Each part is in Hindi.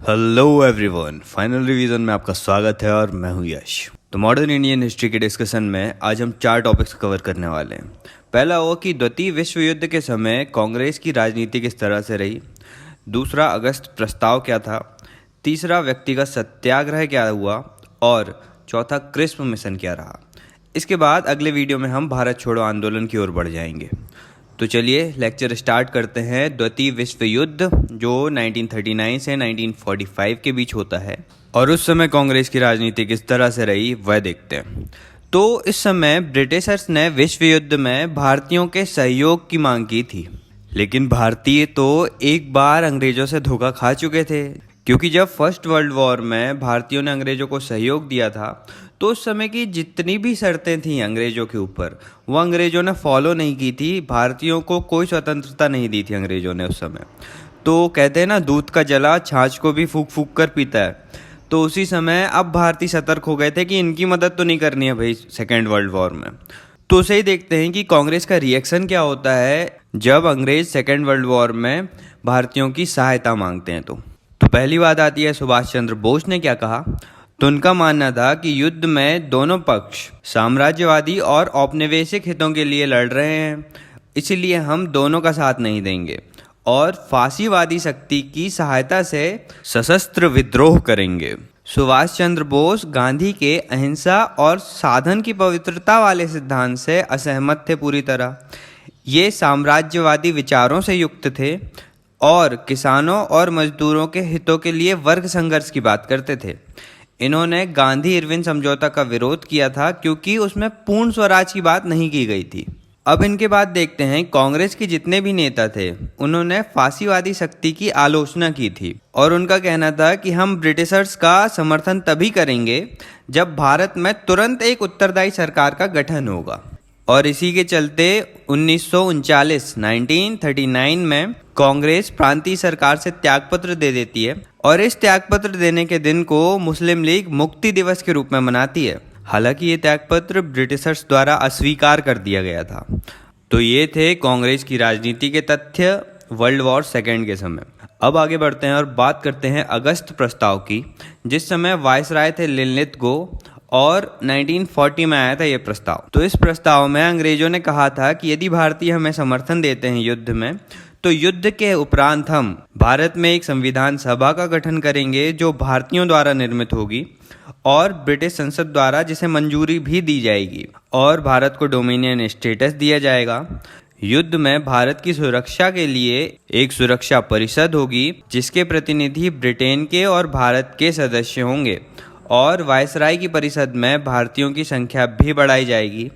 हेलो एवरीवन, फाइनल रिवीजन में आपका स्वागत है और मैं हूं यश। तो मॉडर्न इंडियन हिस्ट्री के डिस्कशन में आज हम 4 टॉपिक्स कवर करने वाले हैं। पहला वो कि द्वितीय विश्व युद्ध के समय कांग्रेस की राजनीति किस तरह से रही। दूसरा, अगस्त प्रस्ताव क्या था। तीसरा, व्यक्तिगत सत्याग्रह क्या हुआ। और चौथा, क्रिस्प मिशन क्या रहा। इसके बाद अगले वीडियो में हम भारत छोड़ो आंदोलन की ओर बढ़ जाएंगे। तो चलिए लेक्चर स्टार्ट करते हैं। द्वितीय विश्व युद्ध जो 1939 से 1945 के बीच होता है और उस समय कांग्रेस की राजनीति किस तरह से रही वह देखते हैं। तो इस समय ब्रिटिशर्स ने विश्व युद्ध में भारतीयों के सहयोग की मांग की थी, लेकिन भारतीय तो एक बार अंग्रेजों से धोखा खा चुके थे, क्योंकि जब फर्स्ट वर्ल्ड वॉर में भारतीयों ने अंग्रेजों को सहयोग दिया था तो उस समय की जितनी भी शर्तें थीं अंग्रेजों के ऊपर वो अंग्रेजों ने फॉलो नहीं की थी। भारतीयों को कोई स्वतंत्रता नहीं दी थी अंग्रेजों ने उस समय। तो कहते हैं ना, दूध का जला छाछ को भी फूक फूक कर पीता है। तो उसी समय अब भारतीय सतर्क हो गए थे कि इनकी मदद तो नहीं करनी है भाई सेकेंड वर्ल्ड वॉर में। तो उसे ही देखते हैं कि कांग्रेस का रिएक्शन क्या होता है जब अंग्रेज सेकेंड वर्ल्ड वॉर में भारतीयों की सहायता मांगते हैं। तो पहली बात आती है सुभाष चंद्र बोस ने क्या कहा। तो उनका मानना था कि युद्ध में दोनों पक्ष साम्राज्यवादी और औपनिवेशिक हितों के लिए लड़ रहे हैं, इसलिए हम दोनों का साथ नहीं देंगे और फासीवादी शक्ति की सहायता से सशस्त्र विद्रोह करेंगे। सुभाष चंद्र बोस गांधी के अहिंसा और साधन की पवित्रता वाले सिद्धांत से असहमत थे पूरी तरह। ये साम्राज्यवादी विचारों से युक्त थे और किसानों और मजदूरों के हितों के लिए वर्ग संघर्ष की बात करते थे। इन्होंने गांधी इरविन समझौता का विरोध किया था क्योंकि उसमें पूर्ण स्वराज की बात नहीं की गई थी। अब इनके बाद देखते हैं कांग्रेस के जितने भी नेता थे उन्होंने फासीवादी शक्ति की आलोचना की थी और उनका कहना था कि हम ब्रिटिशर्स का समर्थन तभी करेंगे जब भारत में तुरंत एक उत्तरदायी सरकार का गठन होगा। और इसी के चलते 1939 में कांग्रेस प्रांतीय सरकार से त्यागपत्र दे देती है और इस त्यागपत्र देने के दिन को मुस्लिम लीग मुक्ति दिवस के रूप में मनाती है। हालांकि ये त्यागपत्र ब्रिटिशर्स द्वारा अस्वीकार कर दिया गया था। तो ये थे कांग्रेस की राजनीति के तथ्य वर्ल्ड वॉर सेकेंड के समय। अब आगे बढ़ते हैं और बात करते हैं अगस्त प्रस्ताव की, जिस समय वायसराय थे लिनलिथगो और 1940 में आया था ये प्रस्ताव। तो इस प्रस्ताव में अंग्रेजों ने कहा था कि यदि भारतीय हमें समर्थन देते हैं युद्ध में, तो युद्ध के उपरांत हम भारत में एक संविधान सभा का गठन करेंगे जो भारतीयों द्वारा निर्मित होगी और ब्रिटिश संसद द्वारा जिसे मंजूरी भी दी जाएगी और भारत को डोमिनियन स्टेटस दिया जाएगा। युद्ध में भारत की सुरक्षा के लिए एक सुरक्षा परिषद होगी जिसके प्रतिनिधि ब्रिटेन के और भारत के सदस्य होंगे और वायसराय की परिषद में भारतीयों की संख्या भी बढ़ाई जाएगी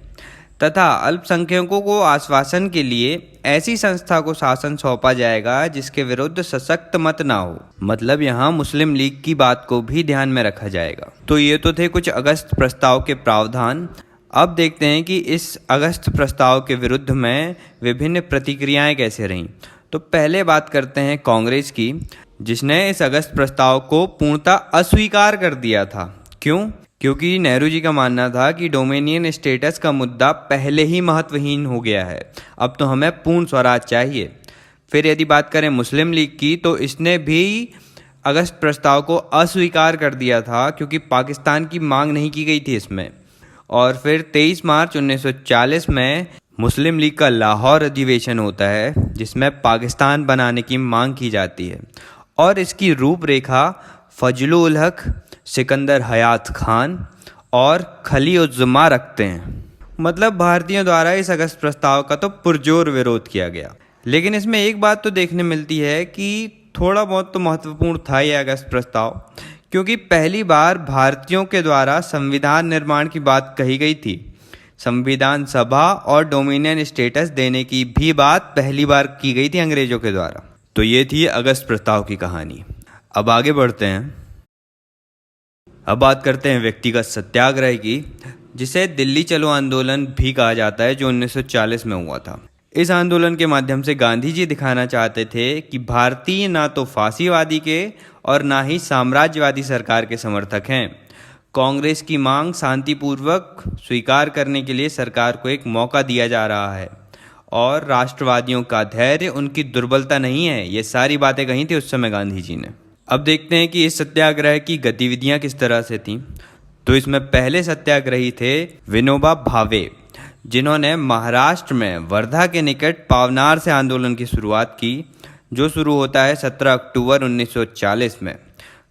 तथा अल्पसंख्यकों को आश्वासन के लिए ऐसी संस्था को शासन सौंपा जाएगा जिसके विरुद्ध सशक्त मत ना हो। मतलब यहाँ मुस्लिम लीग की बात को भी ध्यान में रखा जाएगा। तो ये तो थे कुछ अगस्त प्रस्ताव के प्रावधान। अब देखते हैं कि इस अगस्त प्रस्ताव के विरुद्ध में विभिन्न प्रतिक्रियाएं कैसे रहीं। तो पहले बात करते हैं कांग्रेस की, जिसने इस अगस्त प्रस्ताव को पूर्णतः अस्वीकार कर दिया था। क्यों? क्योंकि नेहरू जी का मानना था कि डोमिनियन स्टेटस का मुद्दा पहले ही महत्वहीन हो गया है, अब तो हमें पूर्ण स्वराज चाहिए। फिर यदि बात करें मुस्लिम लीग की, तो इसने भी अगस्त प्रस्ताव को अस्वीकार कर दिया था क्योंकि पाकिस्तान की मांग नहीं की गई थी इसमें। और फिर 23 मार्च 1940 में मुस्लिम लीग का लाहौर अधिवेशन होता है जिसमें पाकिस्तान बनाने की मांग की जाती है और इसकी रूपरेखा फजलुल हक, सिकंदर हयात खान और खलीउज़्ज़मा रखते हैं। मतलब भारतीयों द्वारा इस अगस्त प्रस्ताव का तो पुरजोर विरोध किया गया। लेकिन इसमें एक बात तो देखने मिलती है कि थोड़ा बहुत तो महत्वपूर्ण था यह अगस्त प्रस्ताव, क्योंकि पहली बार भारतीयों के द्वारा संविधान निर्माण की बात कही गई थी। संविधान सभा और डोमिनियन स्टेटस देने की भी बात पहली बार की गई थी अंग्रेजों के द्वारा। तो ये थी अगस्त प्रस्ताव की कहानी। अब आगे बढ़ते हैं। अब बात करते हैं व्यक्तिगत सत्याग्रह की, जिसे दिल्ली चलो आंदोलन भी कहा जाता है, जो 1940 में हुआ था। इस आंदोलन के माध्यम से गांधी जी दिखाना चाहते थे कि भारतीय ना तो फासीवादी के और ना ही साम्राज्यवादी सरकार के समर्थक हैं। कांग्रेस की मांग शांतिपूर्वक स्वीकार करने के लिए सरकार को एक मौका दिया जा रहा है और राष्ट्रवादियों का धैर्य उनकी दुर्बलता नहीं है। ये सारी बातें कही थी उस समय गांधी जी ने। अब देखते हैं कि इस सत्याग्रह की गतिविधियां किस तरह से थीं। तो इसमें पहले सत्याग्रही थे विनोबा भावे, जिन्होंने महाराष्ट्र में वर्धा के निकट पावनार से आंदोलन की शुरुआत की, जो शुरू होता है 17 अक्टूबर 1940 में।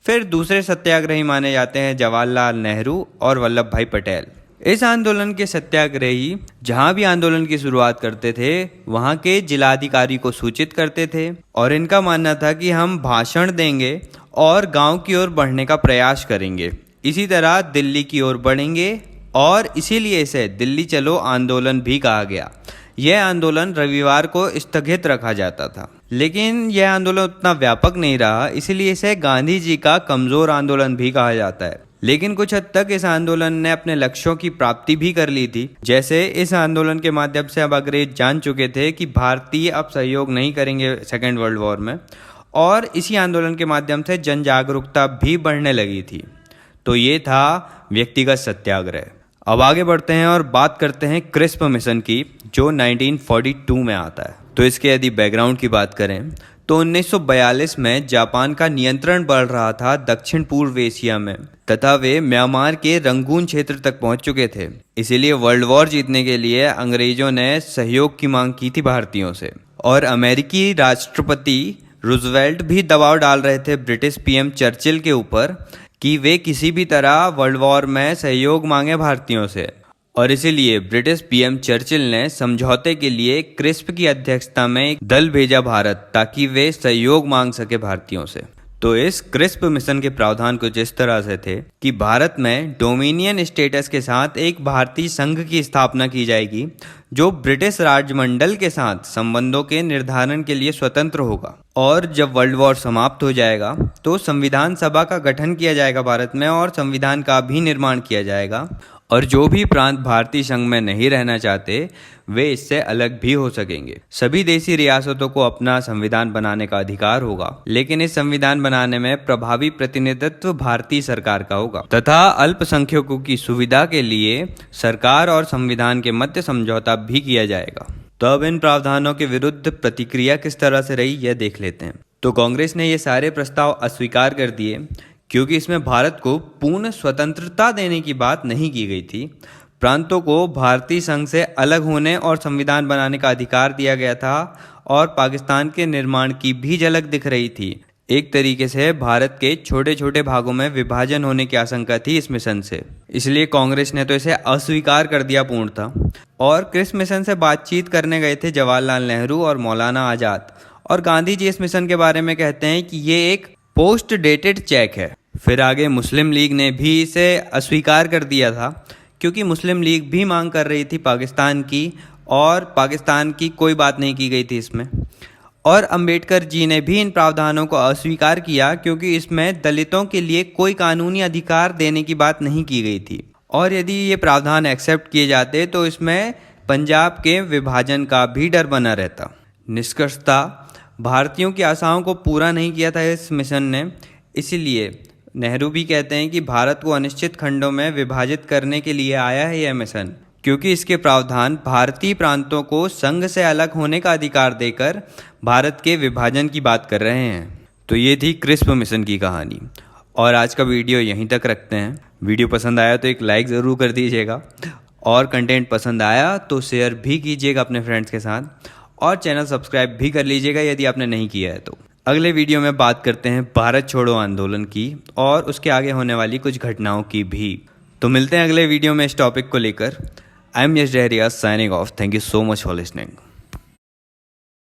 फिर दूसरे सत्याग्रही माने जाते हैं जवाहरलाल नेहरू और वल्लभ भाई पटेल। इस आंदोलन के सत्याग्रही जहां भी आंदोलन की शुरुआत करते थे वहां के जिलाधिकारी को सूचित करते थे और इनका मानना था कि हम भाषण देंगे और गांव की ओर बढ़ने का प्रयास करेंगे, इसी तरह दिल्ली की ओर बढ़ेंगे और इसीलिए इसे दिल्ली चलो आंदोलन भी कहा गया। यह आंदोलन रविवार को स्थगित रखा जाता था, लेकिन यह आंदोलन उतना व्यापक नहीं रहा, इसीलिए इसे गांधी जी का कमजोर आंदोलन भी कहा जाता है। लेकिन कुछ हद तक इस आंदोलन ने अपने लक्ष्यों की प्राप्ति भी कर ली थी। जैसे इस आंदोलन के माध्यम से अब अंग्रेज जान चुके थे कि भारतीय अब सहयोग नहीं करेंगे सेकेंड वर्ल्ड वॉर में, और इसी आंदोलन के माध्यम से जन जागरूकता भी बढ़ने लगी थी। तो ये था व्यक्तिगत सत्याग्रह। अब आगे बढ़ते हैं और बात करते हैं क्रिस्प मिशन की, जो 1942 में आता है। तो इसके यदि बैकग्राउंड की बात करें तो 1942 में जापान का नियंत्रण बढ़ रहा था दक्षिण पूर्व एशिया में, तथा वे म्यांमार के रंगून क्षेत्र तक पहुंच चुके थे। इसीलिए वर्ल्ड वॉर जीतने के लिए अंग्रेजों ने सहयोग की मांग की थी भारतीयों से, और अमेरिकी राष्ट्रपति रूजवेल्ट भी दबाव डाल रहे थे ब्रिटिश पीएम चर्चिल के ऊपर कि वे किसी भी तरह वर्ल्ड वॉर में सहयोग मांगे भारतीयों से। और इसीलिए ब्रिटिश पीएम चर्चिल ने समझौते के लिए क्रिस्प की अध्यक्षता में एक दल भेजा भारत, ताकि वे सहयोग मांग सके भारतीयों से। तो इस क्रिस्प मिशन के प्रावधान कुछ इस तरह से थे कि भारत में डोमिनियन स्टेटस के साथ एक भारतीय संघ की स्थापना की जाएगी, जो ब्रिटिश राजमंडल के साथ संबंधों के निर्धारण के लिए स्वतंत्र होगा। और जब वर्ल्ड वॉर समाप्त हो जाएगा तो संविधान सभा का गठन किया जाएगा भारत में, और संविधान का भी निर्माण किया जाएगा, और जो भी प्रांत भारतीय संघ में नहीं रहना चाहते वे इससे अलग भी हो सकेंगे। सभी देशी रियासतों को अपना संविधान बनाने का अधिकार होगा, लेकिन इस संविधान बनाने में प्रभावी प्रतिनिधित्व भारतीय सरकार का होगा, तथा अल्पसंख्यकों की सुविधा के लिए सरकार और संविधान के मध्य समझौता भी किया जाएगा। तो अब इन प्रावधानों के विरुद्ध प्रतिक्रिया किस तरह से रही यह देख लेते हैं। तो कांग्रेस ने ये सारे प्रस्ताव अस्वीकार कर दिए, क्योंकि इसमें भारत को पूर्ण स्वतंत्रता देने की बात नहीं की गई थी। प्रांतों को भारतीय संघ से अलग होने और संविधान बनाने का अधिकार दिया गया था, और पाकिस्तान के निर्माण की भी झलक दिख रही थी। एक तरीके से भारत के छोटे छोटे भागों में विभाजन होने की आशंका थी इस मिशन से, इसलिए कांग्रेस ने तो इसे अस्वीकार कर दिया पूर्णतः। और क्रिस्प मिशन से बातचीत करने गए थे जवाहरलाल नेहरू और मौलाना आज़ाद, और गांधी जी इस मिशन के बारे में कहते हैं कि ये एक पोस्ट डेटेड चेक है। फिर आगे मुस्लिम लीग ने भी इसे अस्वीकार कर दिया था, क्योंकि मुस्लिम लीग भी मांग कर रही थी पाकिस्तान की, और पाकिस्तान की कोई बात नहीं की गई थी इसमें। और अंबेडकर जी ने भी इन प्रावधानों को अस्वीकार किया, क्योंकि इसमें दलितों के लिए कोई कानूनी अधिकार देने की बात नहीं की गई थी, और यदि ये प्रावधान एक्सेप्ट किए जाते तो इसमें पंजाब के विभाजन का भी डर बना रहता। निष्कर्षतः भारतीयों की आशाओं को पूरा नहीं किया था इस मिशन ने, इसीलिए नेहरू भी कहते हैं कि भारत को अनिश्चित खंडों में विभाजित करने के लिए आया है यह मिशन, क्योंकि इसके प्रावधान भारतीय प्रांतों को संघ से अलग होने का अधिकार देकर भारत के विभाजन की बात कर रहे हैं। तो ये थी क्रिस्प मिशन की कहानी, और आज का वीडियो यहीं तक रखते हैं। वीडियो पसंद आया तो एक लाइक ज़रूर कर दीजिएगा, और कंटेंट पसंद आया तो शेयर भी कीजिएगा अपने फ्रेंड्स के साथ, और चैनल सब्सक्राइब भी कर लीजिएगा यदि आपने नहीं किया है तो। अगले वीडियो में बात करते हैं भारत छोड़ो आंदोलन की और उसके आगे होने वाली कुछ घटनाओं की भी। तो मिलते हैं अगले वीडियो में इस टॉपिक को लेकर। I am Yash Dahariya signing off. Thank you so much for listening.